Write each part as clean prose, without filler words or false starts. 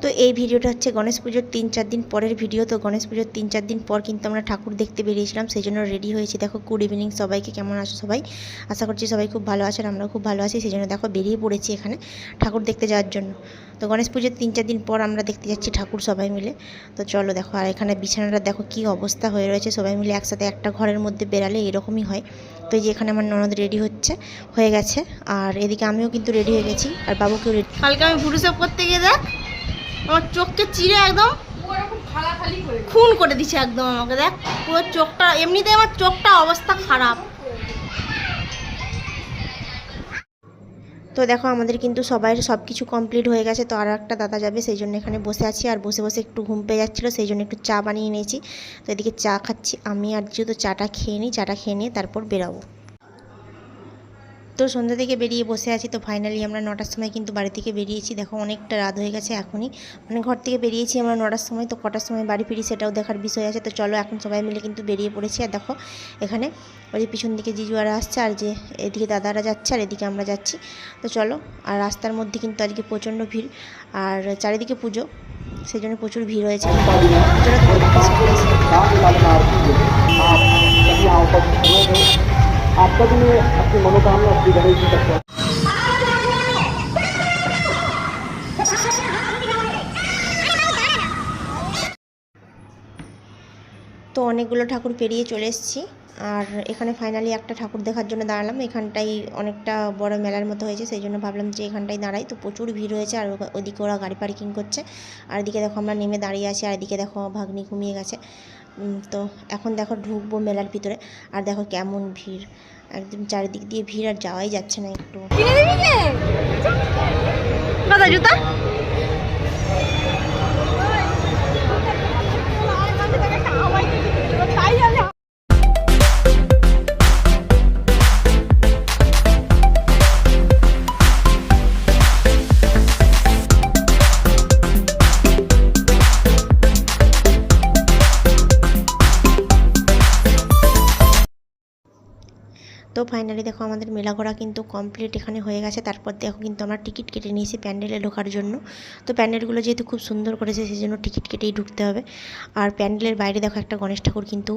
তো এই ভিডিওটা হচ্ছে গণেশ পুজোর 3-4 দিন পরের ভিডিও। তো গণেশ পুজোর 3-4 দিন পর কিন্তু আমরা ঠাকুর দেখতে বেরিয়েছিলাম, সেই জন্য রেডি হয়েছি। দেখো গুড ইভিনিং সবাইকে, কেমন আছো সবাই? আশা করছি সবাই খুব ভালো আছেন, আমরাও খুব ভালো আছি। সেই জন্য দেখো বেরিয়ে পড়েছি এখানে ঠাকুর দেখতে যাওয়ার জন্য। তো গণেশ পুজোর 3-4 দিন পর আমরা দেখতে যাচ্ছি ঠাকুর সবাই মিলে। তো চলো দেখো, আর এখানে বিছানাটা দেখো কী অবস্থা হয়ে রয়েছে। সবাই মিলে একসাথে একটা ঘরের মধ্যে বেরালে এরকমই হয়। তো এই যে এখানে আমার ননদ রেডি হয়ে গেছে, আর এদিকে আমিও কিন্তু রেডি হয়ে গেছি, আর বাবুকেও রেডি। কালকে আমি ফটোশপ করতে গিয়ে দেখ আমার চোখকে চিরে একদম খুন করে দিচ্ছে একদম আমাকে। দেখ পুরো চোখটা, এমনিতে আমার চোখটা অবস্থা খারাপ। তো দেখো আমাদের কিন্তু সবাই সব কিছু কমপ্লিট হয়ে গেছে। তো আর একটা দাদা যাবে, সেই জন্য এখানে বসে আছি, আর বসে বসে একটু ঘুম পেয়ে যাচ্ছিলো, সেই জন্য একটু চা বানিয়ে নিয়েছি। তো এদিকে চা খাচ্ছি আমি, আর যেহেতু চাটা খেয়ে নিই, চাটা খেয়ে নিয়ে তারপর বেরাবো। তো সন্ধ্যা থেকে বেরিয়ে বসে আছি। তো ফাইনালি আমরা 9টার সময় কিন্তু বাড়ি থেকে বেরিয়েছি। দেখো অনেকটা রাত হয়ে গেছে এখনই, মানে ঘর থেকে বেরিয়েছি আমরা 9টার সময়। তো কটার সময় বাড়ি ফিরি সেটাও দেখার বিষয় আছে। তো চলো এখন সবাই মিলে কিন্তু বেরিয়ে পড়েছি। আর দেখো এখানে ওই যে পিছন দিকে জিজুয়ারা আসছে, আর যে এদিকে দাদারা যাচ্ছে, আর এদিকে আমরা যাচ্ছি। তো চলো, আর রাস্তার মধ্যে কিন্তু আজকে প্রচণ্ড ভিড়, আর চারিদিকে পুজো, সেই জন্য প্রচুর ভিড় হয়েছে। आपका भी अपनी मनोकामना अपनी गणेश जी तक। তো অনেকগুলো ঠাকুর পেরিয়ে চলে এসেছি, আর এখানে ফাইনালি একটা ঠাকুর দেখার জন্য দাঁড়ালাম। এখানটাই অনেকটা বড় মেলার মতো হয়েছে, সেই জন্য ভাবলাম যে এখানটাই দাঁড়াই। তো প্রচুর ভিড় হয়েছে, আর ওদিকে ওরা গাড়ি পার্কিং করছে, আর এদিকে দেখো আমরা নেমে দাঁড়িয়ে আছি, আর এদিকে দেখো ভাগ্নি ঘুমিয়ে গেছে। তো এখন দেখো ঢুকবো মেলার ভিতরে, আর দেখো কেমন ভিড়, একদম চারিদিক দিয়ে ভিড়, আর যাওয়াই যাচ্ছে না একটু। জুতা তো ফাইনালি দেখো আমাদের মেলা ঘোরা কিন্তু কমপ্লিট এখানে হয়ে গেছে। তারপর দেখো কিন্তু আমরা টিকিট কেটে নিয়েছি প্যান্ডেলে ঢোকার জন্য। তো প্যান্ডেলগুলো যেহেতু খুব সুন্দর করেছে, সেই জন্য টিকিট কেটেই ঢুকতে হবে। আর প্যান্ডেলের বাইরে দেখো একটা গণেশ ঠাকুর কিন্তু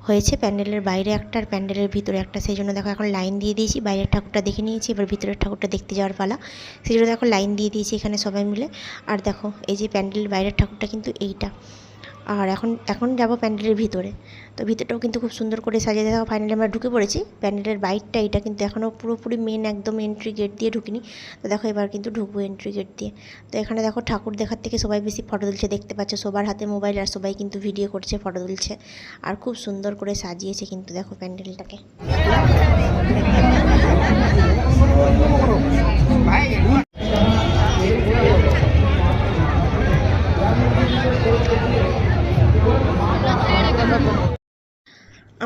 হয়েছে, প্যান্ডেলের বাইরে একটা আর প্যান্ডেলের ভিতরে একটা, সেই জন্য দেখো এখন লাইন দিয়ে দিয়েছি। বাইরের ঠাকুরটা দেখে নিয়েছি, এবার ভিতরের ঠাকুরটা দেখতে যাওয়ার পালা, সেই জন্য দেখো লাইন দিয়ে দিয়েছি এখানে সবাই মিলে। আর দেখো এই যে প্যান্ডেলের বাইরের ঠাকুরটা কিন্তু এইটা, আর এখন যাব প্যান্ডেলের ভিতরে। তো ভিতরটাও কিন্তু খুব সুন্দর করে সাজিয়ে দেখো ফাইনালি আমরা ঢুকে পড়েছি। প্যান্ডেলের বাইরটা এটা কিন্তু এখনও পুরোপুরি মেন একদম এন্ট্রি গেট দিয়ে ঢুকিনি। তো দেখো এবার কিন্তু ঢুকবো এন্ট্রি গেট দিয়ে। তো এখানে দেখো ঠাকুর দেখার থেকে সবাই বেশি ফটো তুলছে, দেখতে পাচ্ছ সবার হাতে মোবাইল, আর সবাই কিন্তু ভিডিও করছে, ফটো তুলছে, আর খুব সুন্দর করে সাজিয়েছে কিন্তু দেখো প্যান্ডেলটাকে।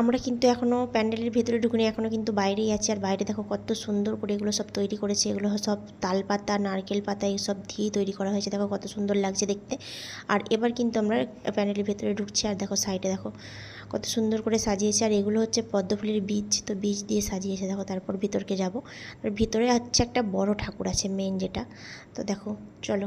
আমরা কিন্তু এখনও প্যান্ডেলের ভেতরে ঢুকিনি, এখনও কিন্তু বাইরেই আছি। আর বাইরে দেখো কত সুন্দর করে এগুলো সব তৈরি করেছে, এগুলো সব তাল পাতা, নারকেল পাতা এইসব দিয়েই তৈরি করা হয়েছে। দেখো কত সুন্দর লাগছে দেখতে। আর এবার কিন্তু আমরা প্যান্ডেলের ভেতরে ঢুকছি, আর দেখো সাইডে দেখো কত সুন্দর করে সাজিয়েছে। আর এগুলো হচ্ছে পদ্মফুলের বীজ, তো বীজ দিয়ে সাজিয়েছে দেখো। তারপর ভিতরকে যাব, আর ভিতরে হচ্ছে একটা বড় ঠাকুর আছে মেন যেটা। তো দেখো চলো।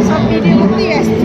সব ভিডিও করতেই ব্যস্ত।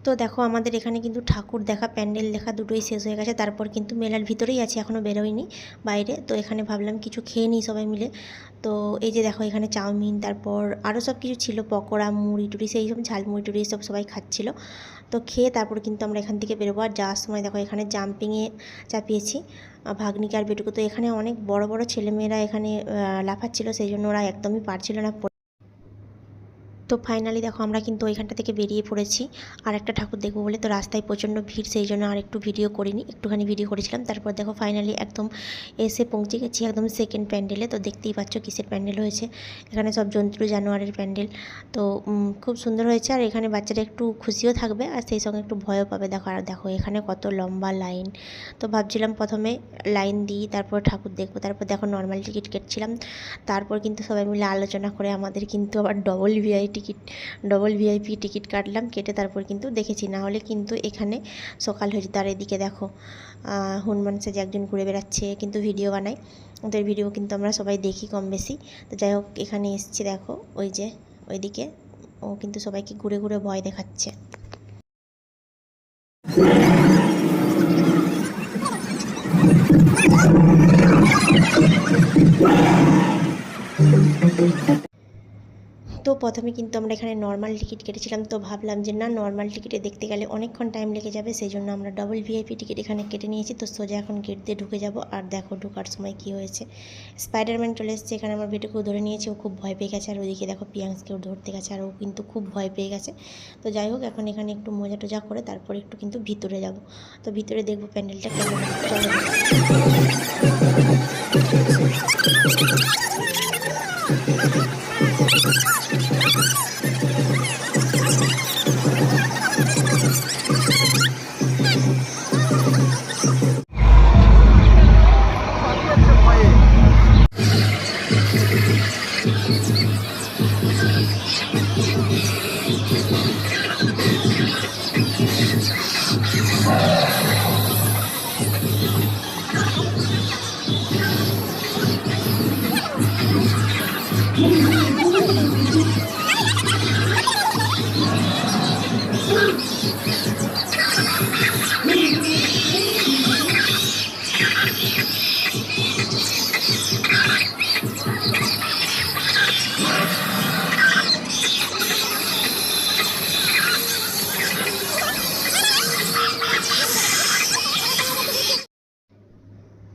তো দেখো আমাদের এখানে কিন্তু ঠাকুর দেখা প্যান্ডেল দেখা দুটোই শেষ হয়ে গেছে। তারপর কিন্তু মেলার ভিতরেই আছি, এখনও বেরোয়নি বাইরে। তো এখানে ভাবলাম কিছু খেয়ে নিই সবাই মিলে। তো এই যে দেখো এখানে চাউমিন, তারপর আরও সব কিছু ছিল, পকোড়া, মুড়ি টুড়ি, সেই সব ঝালমুড়ি টুড়ি সব সবাই খাচ্ছিল। তো খেয়ে তারপর কিন্তু আমরা এখান থেকে বেরোবো। আর যাওয়ার সময় দেখো এখানে জাম্পিংয়ে চাপিয়েছি ভাগ্নিকে আর বেটুকে। তো এখানে অনেক বড় বড় ছেলেমেয়েরা এখানে লাফাচ্ছিল, সেই জন্য ওরা একদমই পারছিল না। তো ফাইনালি দেখো আমরা কিন্তু ওইখানটা থেকে বেরিয়ে পড়েছি আর একটা ঠাকুর দেখবো বলে। তো রাস্তায় প্রচণ্ড ভিড়, সেই জন্য আর একটু ভিডিও করিনি, একটুখানি ভিডিও করেছিলাম। তারপর দেখো ফাইনালি একদম এসে পৌঁছে গেছি একদম সেকেন্ড প্যান্ডেলে। তো দেখতেই পাচ্ছ কিসের প্যান্ডেল হয়েছে, এখানে সব জন্তু জানোয়ারের প্যান্ডেল। তো খুব সুন্দর হয়েছে। আর এখানে বাচ্চারা একটু খুশিও থাকবে আর সেই সঙ্গে একটু ভয়ও পাবে। দেখো আর দেখো এখানে কত লম্বা লাইন। তো ভাবছিলাম প্রথমে লাইন দিই তারপর ঠাকুর দেখবো, তারপর দেখো নর্মাল টিকিট কেটেছিলাম। তারপর কিন্তু সবাই মিলে আলোচনা করে আমাদের কিন্তু আবার ডবল ভিআইপি টিকিট কাটলাম, কেটে তারপর কিন্তু দেখেছি, না হলে কিন্তু এখানে সকাল হয়ে যেত। আর এদিকে দেখো হনুমান সেজে একজন ঘুরে বেড়াচ্ছে, কিন্তু ভিডিও বানাই, ওদের ভিডিও কিন্তু আমরা সবাই দেখি কম বেশি। তো যাই হোক এখানে এসছি, দেখো ওই যে ওইদিকে ও কিন্তু সবাইকে ঘুরে ঘুরে ভয় দেখাচ্ছে। তো প্রথমে কিন্তু আমরা এখানে নর্মাল টিকিট কেটেছিলাম। তো ভাবলাম যে না, নর্মাল টিকিটে দেখতে গেলে অনেকক্ষণ টাইম লেগে যাবে, সেই জন্য আমরা ডবল ভিআইপি টিকিট এখানে কেটে নিয়েছি। তো সোজা এখন গেট দিয়ে ঢুকে যাব। আর দেখো ঢোকার সময় কি হয়েছে, স্পাইডারম্যান চলে এসেছে। এখানে আমার বেটুকেও ধরে নিয়েছে, ও খুব ভয় পেয়ে গেছে। আর ওইদিকে দেখো পিয়াংসকেও ধরতে গেছে, আর ও কিন্তু খুব ভয় পেয়ে গেছে। তো যাই হোক এখন এখানে একটু মজা টজা করে তারপর একটু কিন্তু ভিতরে যাব। তো ভিতরে দেখবো প্যান্ডেলটা কেমন। চলো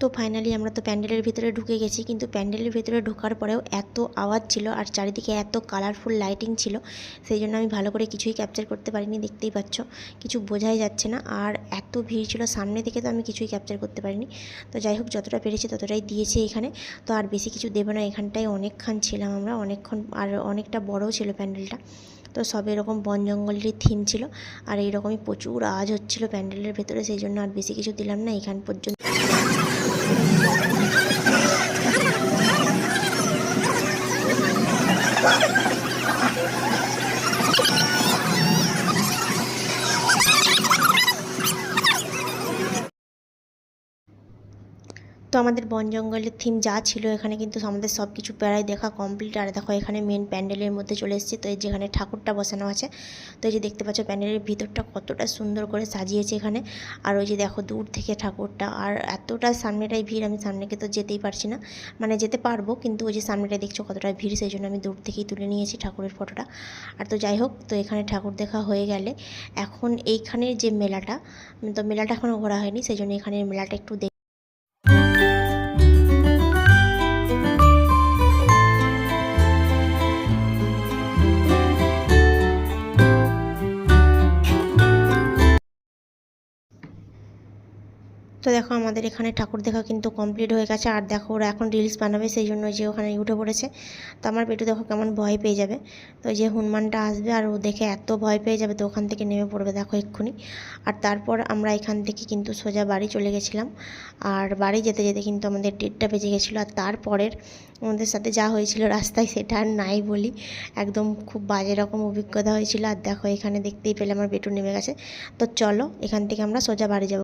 তো ফাইনালি আমরা তো প্যান্ডেলের ভিতরে ঢুকে গেছি, কিন্তু প্যান্ডেলের ভিতরে ঢোকার পরেও এত আওয়াজ ছিল আর চারিদিকে এত কালারফুল লাইটিং ছিল, সেই জন্য আমি ভালো করে কিছুই ক্যাপচার করতে পারিনি। দেখতেই পাচ্ছ কিছু বোঝাই যাচ্ছে না, আর এত ভিড় ছিল সামনে থেকে, তো আমি কিছুই ক্যাপচার করতে পারিনি। তো যাই হোক যতটা পেরেছি ততটাই দিয়েছি এখানে। তো আর বেশি কিছু দেবো না, এখানটায় অনেকক্ষণ ছিলাম আমরা, অনেকক্ষণ, আর অনেকটা বড়ও ছিল প্যান্ডেলটা। তো সব এরকম বন জঙ্গলেরই থিম ছিল, আর এইরকমই প্রচুর আওয়াজ হচ্ছিলো প্যান্ডেলের ভেতরে, সেই জন্য আর বেশি কিছু দিলাম না এখান পর্যন্ত। তো আমাদের বন জঙ্গলের থিম যা ছিল এখানে কিন্তু আমাদের সব কিছু প্রায় দেখা কমপ্লিট। আর দেখো এখানে মেন প্যান্ডেলের মধ্যে চলে এসেছি। তো এই যেখানে ঠাকুরটা বসানো আছে, তো এই যে দেখতে পাচ্ছ প্যান্ডেলের ভিতরটা কতটা সুন্দর করে সাজিয়েছে এখানে। আর ওই যে দেখো দূর থেকে ঠাকুরটা, আর এতটা সামনেটাই ভিড়, আমি সামনেকে তো যেতেই পারছি না, মানে যেতে পারবো কিন্তু ওই যে সামনেটাই দেখছো কতটা ভিড়, সেই জন্য আমি দূর থেকেই তুলে নিয়েছি ঠাকুরের ফটোটা। আর তো যাই হোক, তো এখানে ঠাকুর দেখা হয়ে গেলে এখন এইখানের যে মেলাটা, তো মেলাটা এখনও ঘোরা হয়নি, সেই জন্য এখানের মেলাটা একটু তো দেখো আমাদের এখানে ঠাকুর দেখা কিন্তু কমপ্লিট হয়ে গেছে। আর দেখো ওরা এখন রিলস বানাবে, সেই জন্য যে ওখানে উঠে পড়েছে। তো আমার পেটু দেখো কেমন ভয় পেয়ে যাবে, তো যে হনুমানটা আসবে আর ও দেখে এত ভয় পেয়ে যাবে, তো ওখান থেকে নেমে পড়বে দেখো এক্ষুনি। আর তারপর আমরা এখান থেকে কিন্তু সোজা বাড়ি চলে গেছিলাম। আর বাড়ি যেতে যেতে কিন্তু আমাদের 1:30টা বেজে গেছিলো। আর তারপরের আমাদের সাথে যা হয়েছিল রাস্তায় সেটা আর নাই বলি, একদম খুব বাজে রকম অভিজ্ঞতা হয়েছিল। আর দেখো এখানে দেখতেই পেলে আমার পেটু নেমে গেছে। তো চলো এখান থেকে আমরা সোজা বাড়ি যাবো।